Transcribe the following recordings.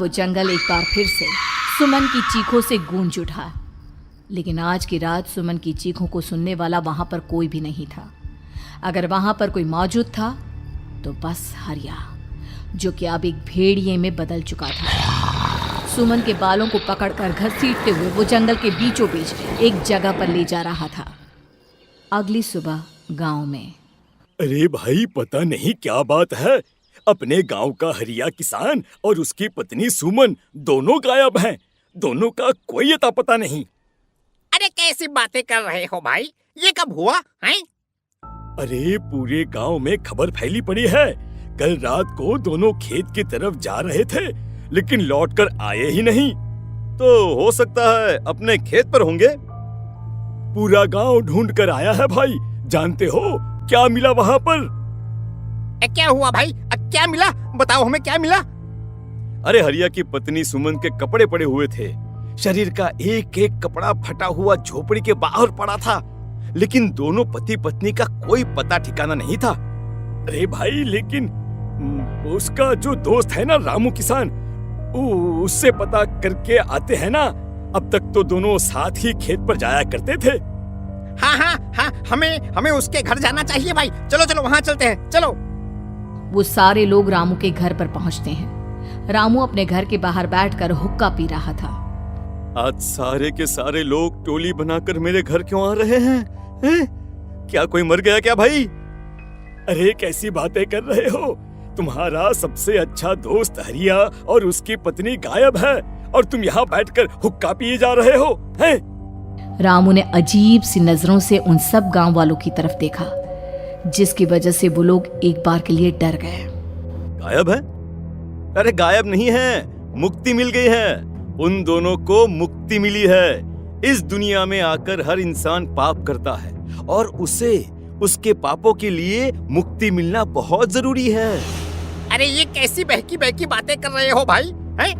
वो जंगल एक बार फिर से सुमन की चीखों से गूंज उठा। लेकिन आज की रात सुमन की चीखों को सुनने वाला वहां पर कोई भी नहीं था। अगर वहां पर कोई मौजूद था तो बस हरिया, जो कि अब एक भेड़िए में बदल चुका था। सुमन के बालों को पकड़कर घसीटते हुए वो जंगल के बीचों बीच एक जगह पर ले जा रहा था। अगली सुबह गांव में। अरे भाई, पता नहीं क्या बात है, अपने गांव का हरिया किसान और उसकी पत्नी सुमन दोनों गायब हैं। दोनों का कोई अता पता नहीं। अरे कैसी बातें कर रहे हो भाई, ये कब हुआ है? अरे पूरे गांव में खबर फैली पड़ी है। कल रात को दोनों खेत की तरफ जा रहे थे, लेकिन लौटकर आए ही नहीं। तो हो सकता है अपने खेत पर होंगे। पूरा गांव ढूंढ कर आया है भाई। जानते हो क्या मिला वहां पर? क्या हुआ भाई? क्या मिला? बताओ हमें, क्या मिला? अरे हरिया की पत्नी सुमन के कपड़े पड़े हुए थे। शरीर का एक एक कपड़ा फटा हुआ झोपड़ी के बाहर पड़ा था, लेकिन दोनों पति पत्नी का कोई पता ठिकाना नहीं था। अरे भाई, लेकिन उसका जो दोस्त है ना रामू किसान, उससे पता करके आते हैं ना। अब तक तो दोनों साथ ही खेत पर जाया करते थे। हाँ, हमें उसके घर जाना चाहिए भाई। चलो चलो वहाँ चलते हैं, चलो। वो सारे लोग रामू के घर पर पहुंचते हैं। रामू अपने घर के बाहर बैठकर हुक्का पी रहा था। आज सारे के सारे लोग टोली बनाकर मेरे घर क्यों आ रहे हैं? क्या कोई मर गया क्या भाई? अरे कैसी बातें कर रहे हो? तुम्हारा सबसे अच्छा दोस्त हरिया और उसकी पत्नी गायब है और तुम यहाँ बैठकर हुक्का पिए जा रहे हो हैं? रामू ने अजीब सी नजरों से उन सब गांव वालों की तरफ देखा, जिसकी वजह से वो लोग एक बार के लिए डर गए। गायब है? अरे गायब नहीं है, मुक्ति मिल गई है। उन दोनों को मुक्ति मिली है। इस दुनिया में आकर हर इंसान पाप करता है और उसे उसके पापों के लिए मुक्ति मिलना बहुत जरूरी है। अरे ये कैसी बहकी बहकी बातें कर रहे हो भाई, हैं?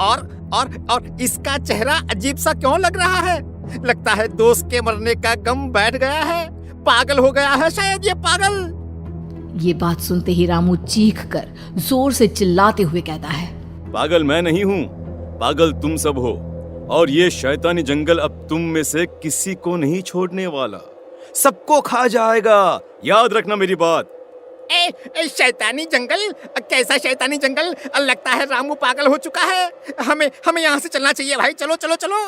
और इसका चेहरा अजीब सा क्यों लग रहा है? लगता है दोस्त के मरने का गम बैठ गया है। पागल हो गया है शायद ये पागल। ये बात सुनते ही रामू चीख कर जोर से चिल्लाते हुए कहता है, पागल मैं नहीं हूँ, पागल तुम सब हो। और ये शैतानी जंगल अब तुम में से किसी को नहीं छोड़ने वाला, सबको खा जाएगा। याद रखना मेरी बात। शैतानी जंगल? कैसा शैतानी जंगल? लगता है रामू पागल हो चुका है। हमें यहाँ से चलना चाहिए भाई। चलो चलो चलो।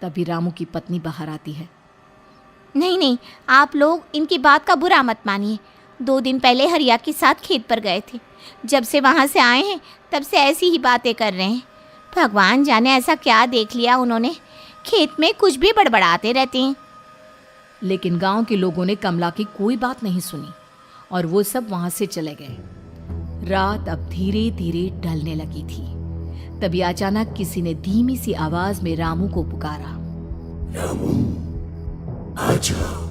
तभी रामू की पत्नी बाहर आती है। नहीं, आप लोग इनकी बात का बुरा मत मानिए। 2 दिन पहले हरिया के साथ खेत पर गए थे। जब से वहाँ से आए हैं तब से ऐसी ही बातें कर रहे हैं। भगवान जाने ऐसा क्या देख लिया उन्होंने, खेत में कुछ भी बड़बड़ाते रहते हैं। लेकिन गांव के लोगों ने कमला की कोई बात नहीं सुनी और वो सब वहां से चले गए। रात अब धीरे धीरे ढलने लगी थी। तभी अचानक किसी ने धीमी सी आवाज में रामू को पुकारा। रामू, आ जाओ,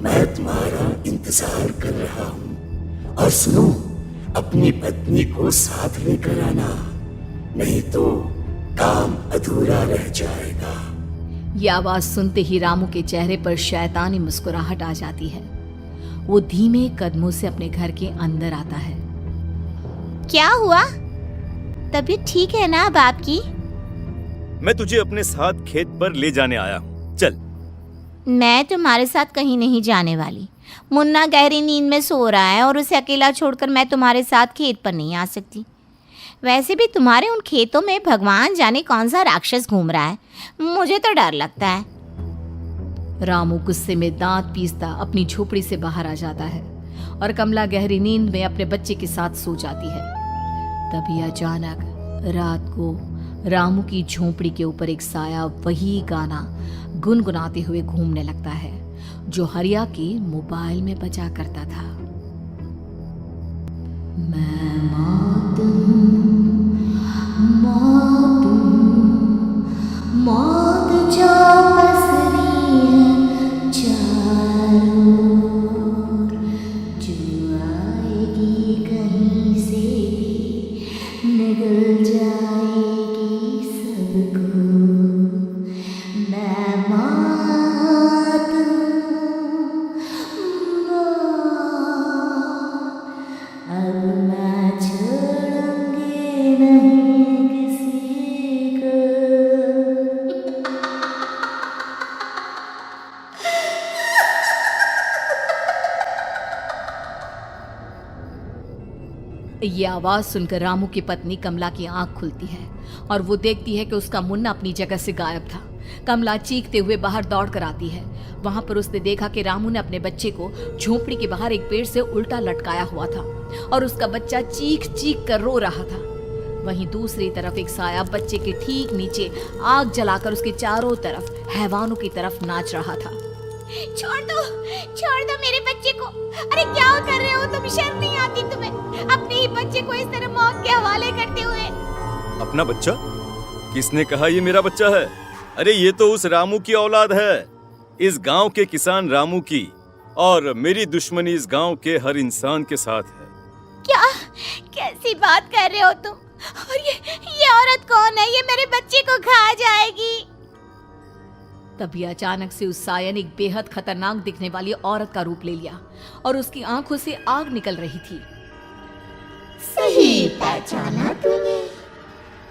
मैं तुम्हारा इंतजार कर रहा हूँ। और सुनो, अपनी पत्नी को साथ लेकर आना, नहीं तो काम अधूरा रह जाएगा। ये आवाज सुनते ही रामू के चेहरे पर शैतानी मुस्कुराहट आ जाती है। वो धीमे कदमों से अपने घर के अंदर आता है। क्या हुआ? तबीयत ठीक है ना अब आपकी? मैं तुझे अपने साथ खेत पर ले जाने आया हूँ, चल। मैं तुम्हारे साथ कहीं नहीं जाने वाली। मुन्ना गहरी नींद में सो रहा है और उसे अकेला छोड़कर मैं तुम्हारे साथ खेत पर नहीं आ सकती। वैसे भी तुम्हारे उन खेतों में भगवान जाने कौन सा राक्षस घूम रहा है, मुझे तो डर लगता है। रामू गुस्से में दांत पीसता अपनी झोपड़ी से बाहर आ जाता है और कमला गहरी नींद में अपने बच्चे के साथ सो जाती है। तभी अचानक रात को रामू की झोपड़ी के ऊपर एक साया वही गाना गुनगुनाते हुए घूमने लगता है जो हरिया के मोबाइल में बजा करता था। मैं मौत हूँ, मौत हूँ, मौत जो पसरी है चारों ओर, जो आएगी कहीं से भी निगल जाएगी सबको। मैं मौत हूँ, मौत, अब मैं छोड़ूंगी नहीं ये आवाज सुनकर रामू की पत्नी कमला की आंख खुलती है और वो देखती है कि उसका मुन्ना अपनी जगह से गायब था। कमला चीखते हुए बाहर दौड़ कर आती है। वहां पर उसने देखा कि रामू ने अपने बच्चे को झोपड़ी के बाहर एक पेड़ से उल्टा लटकाया हुआ था और उसका बच्चा चीख चीख कर रो रहा था। वहीं दूसरी तरफ एक साया बच्चे के ठीक नीचे आग जलाकर उसके चारों तरफ हैवानों की तरफ नाच रहा था। छोड़ दो मेरे बच्चे को। अरे क्या कर रहे हो तुम? शर्म नहीं आती तुम्हें अपने ही बच्चे को इस तरह मौत के हवाले करते हुए? अपना बच्चा? किसने कहा ये मेरा बच्चा है? अरे ये तो उस रामू की औलाद है, इस गांव के किसान रामू की, और मेरी दुश्मनी इस गांव के हर इंसान के साथ है। क्या कैसी बात कर रहे हो तुम? और ये औरत कौन है? ये मेरे बच्चे को खा जाएगी। तभी अचानक से उस साया ने एक बेहद खतरनाक दिखने वाली औरत का रूप ले लिया और उसकी आंखों से आग निकल रही थी। सही पहचाना तूने,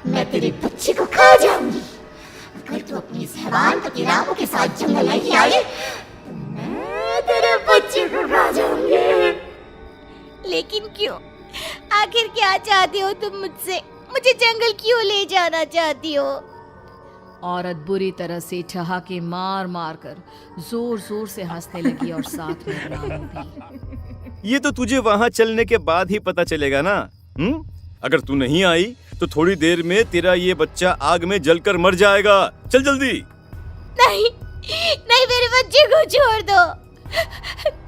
मैं तेरे बच्चे को खा जाऊंगी। अगर तू अपनी इस हैवान पति रामू के साथ जंगल नहीं आई तो मैं तेरे बच्चे को खा जाऊंगी। लेकिन क्यों? आखिर क्या चाहती हो तुम मुझसे? मुझे जंगल क्यों ले जाना चाहती हो? औरत बुरी तरह से ठहाके मार मार कर जोर जोर से हंसने लगी और साथ में रामू भी। ये तो तुझे वहां चलने के बाद ही पता चलेगा ना। अगर तू नहीं आई तो थोड़ी देर में तेरा ये बच्चा आग में जलकर मर जाएगा। चल जल्दी। नहीं मेरे बच्चे को छोड़ दो।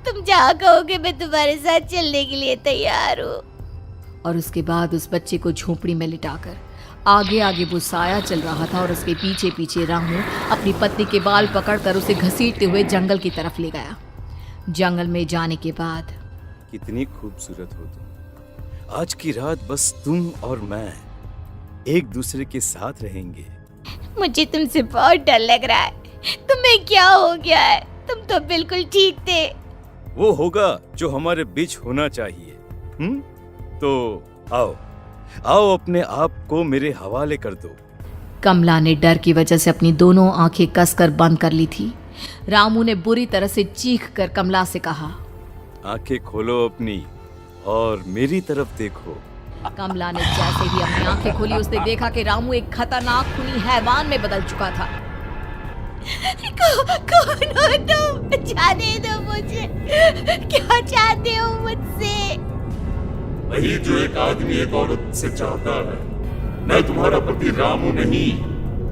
तुम जहाँ कहोगे मैं तुम्हारे साथ चलने के लिए तैयार हूँ। और उसके बाद उस बच्चे को झोपड़ी में लिटाकर आगे आगे वो साया चल रहा था और उसके पीछे पीछे रामू अपनी पत्नी के बाल पकड़कर उसे घसीटते हुए जंगल की तरफ ले गया। जंगल में जाने के बाद, कितनी खूबसूरत हो तुम। आज की रात बस तुम और मैं एक दूसरे के साथ रहेंगे। मुझे तुमसे बहुत डर लग रहा है। तुम्हें क्या हो गया है? तुम तो बिल्कुल ठीक थे। वो होगा जो हमारे बीच होना चाहिए। तो आओ अपने आप को मेरे हवाले कर दो। कमला ने डर की वजह से अपनी दोनों आंखें कसकर बंद कर ली थी। रामू ने बुरी तरह से चीख कर कमला से कहा, आंखें खोलो अपनी और मेरी तरफ देखो। कमला ने जैसे ही अपनी आंखें खोली उसने देखा कि रामू एक खतरनाक खूनी हैवान में बदल चुका था। कौन हो तुम? जाने दो मुझे। क्या चाहते हो मुझसे? वही जो एक आदमी एक औरत से चाहता है। मैं तुम्हारा पति रामू नहीं,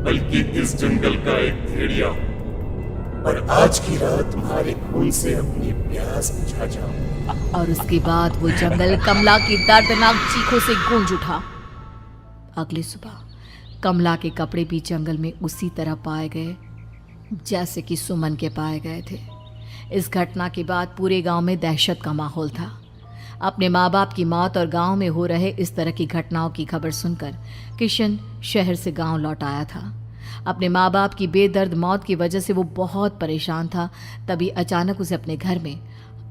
बल्कि इस जंगल का एक भेड़िया हूँ, और आज की रात तुम्हारे खून से अपनी प्यास बुझा जाऊंगा। और उसके बाद वो जंगल कमला की दर्दनाक चीखों से गूंज उठा। अगली सुबह कमला के कपड़े भी जंगल में उसी तरह पाए गए जैसे कि सुमन के पाए गए थे। इस घटना के बाद पूरे गांव में दहशत का माहौल था। अपने माँ बाप की मौत और गांव में हो रहे इस तरह की घटनाओं की खबर सुनकर किशन शहर से गांव लौट आया था। अपने माँ बाप की बेदर्द मौत की वजह से वो बहुत परेशान था। तभी अचानक उसे अपने घर में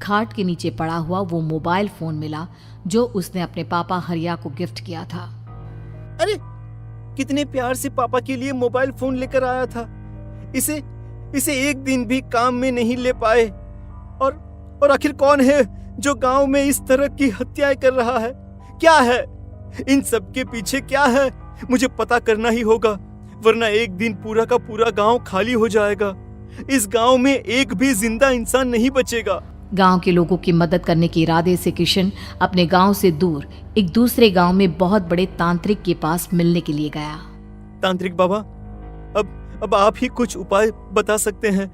खाट के नीचे पड़ा हुआ वो मोबाइल फोन मिला जो उसने अपने पापा हरिया को गिफ्ट किया था। अरे कितने प्यार से पापा के लिए मोबाइल फोन लेकर आया था। इसे एक दिन भी काम में नहीं ले पाए। और आखिर कौन है जो गांव में इस तरह की हत्याएं कर रहा है? क्या है इन सब के पीछे? क्या है? मुझे पता करना ही होगा, वरना एक दिन पूरा का पूरा गांव खाली हो जाएगा। इस गांव में एक भी जिंदा इंसान नहीं बचेगा। गांव के लोगों की मदद करने के इरादे से किशन अपने गांव से दूर एक दूसरे गांव में बहुत बड़े तांत्रिक के पास मिलने के लिए गया। तांत्रिक बाबा, अब आप ही कुछ उपाय बता सकते हैं।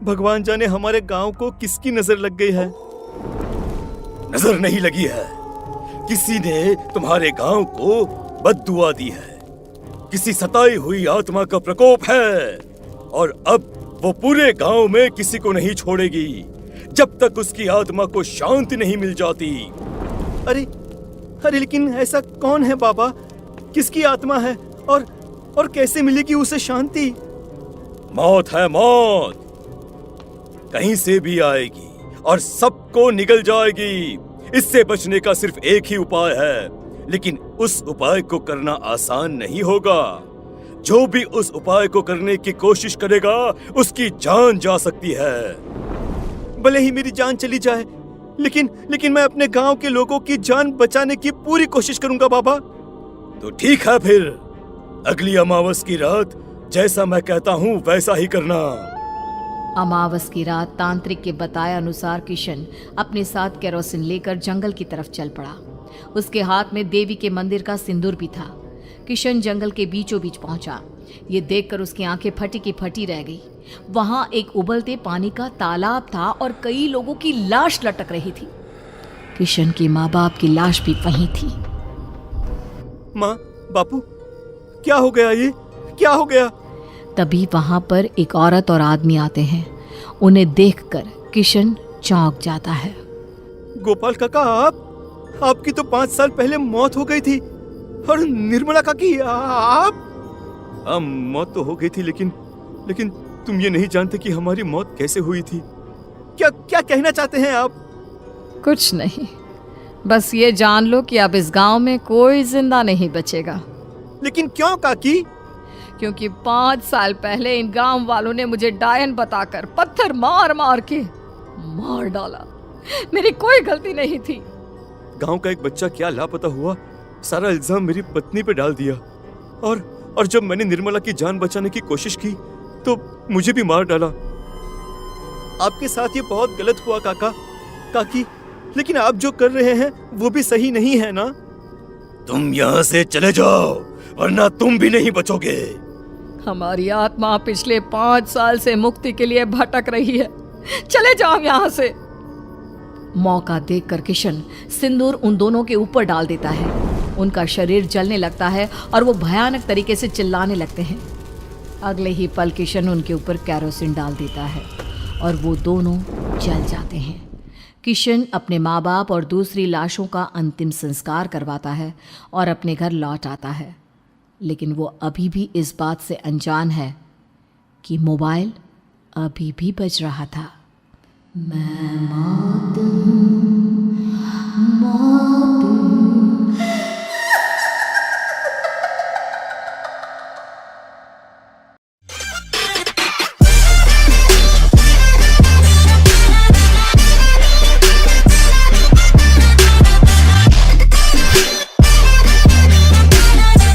भगवान जाने हमारे गांव को किसकी नजर लग गई है। नजर नहीं लगी है, किसी ने तुम्हारे गांव को बद्दुआ दी है। किसी सताई हुई आत्मा का प्रकोप है और अब वो पूरे गांव में किसी को नहीं छोड़ेगी जब तक उसकी आत्मा को शांति नहीं मिल जाती। अरे लेकिन ऐसा कौन है बाबा? किसकी आत्मा है और कैसे मिलेगी उसे शांति? मौत है, मौत कहीं से भी आएगी और सबको निगल जाएगी। इससे बचने का सिर्फ एक ही उपाय है, लेकिन उस उपाय को करना आसान नहीं होगा। जो भी उस उपाय को करने की कोशिश करेगा उसकी जान जा सकती है। भले ही मेरी जान चली जाए, लेकिन मैं अपने गांव के लोगों की जान बचाने की पूरी कोशिश करूंगा बाबा। तो ठीक है, फिर अगली अमावस की रात जैसा मैं कहता हूँ वैसा ही करना। अमावस की रात तांत्रिक के बताए अनुसार किशन अपने साथ केरोसिन लेकर जंगल की तरफ चल पड़ा। उसके हाथ में देवी के मंदिर का सिंदूर भी था। किशन जंगल के बीचों बीच पहुंचा। ये देखकर उसकी आंखें फटी की फटी रह गई। वहां एक उबलते पानी का तालाब था और कई लोगों की लाश लटक रही थी। किशन की माँ बाप की लाश भी वहीं थी। माँ, बापू, क्या हो गया? ये क्या हो गया? तभी वहां पर एक औरत और आदमी आते हैं। उन्हें देखकर किशन चौंक जाता है। गोपाल काका, आपकी तो 5 साल पहले मौत हो गई थी। और निर्मला काकी, आप? मौत तो हो गई थी, लेकिन तुम ये नहीं जानते कि हमारी मौत कैसे हुई थी। क्या कहना चाहते हैं आप? कुछ नहीं, बस ये जान लो कि अब इस गांव में कोई जिंदा नहीं बचेगा। लेकिन क्यों काकी? क्योंकि 5 साल पहले इन गांव वालों ने मुझे डायन बताकर पत्थर मार मार के मार डाला। मेरी कोई गलती नहीं थी। गांव का एक बच्चा क्या लापता हुआ, सारा इल्जाम मेरी पत्नी पे डाल दिया। और जब मैंने निर्मला की जान बचाने की कोशिश की तो मुझे भी मार डाला। आपके साथ ये बहुत गलत हुआ काकी, लेकिन आप जो कर रहे हैं वो भी सही नहीं है ना? तुम यहाँ से चले जाओ वरना तुम भी नहीं बचोगे। हमारी आत्मा पिछले 5 साल से मुक्ति के लिए भटक रही है। चले जाओ यहाँ से। मौका देखकर किशन सिंदूर उन दोनों के ऊपर डाल देता है। उनका शरीर जलने लगता है और वो भयानक तरीके से चिल्लाने लगते हैं। अगले ही पल किशन उनके ऊपर केरोसिन डाल देता है और वो दोनों जल जाते हैं। किशन अपने माँ बाप और दूसरी लाशों का अंतिम संस्कार करवाता है और अपने घर लौट आता है। लेकिन वो अभी भी इस बात से अनजान है कि मोबाइल अभी भी बज रहा था। मैं मौत हूँ, मौत।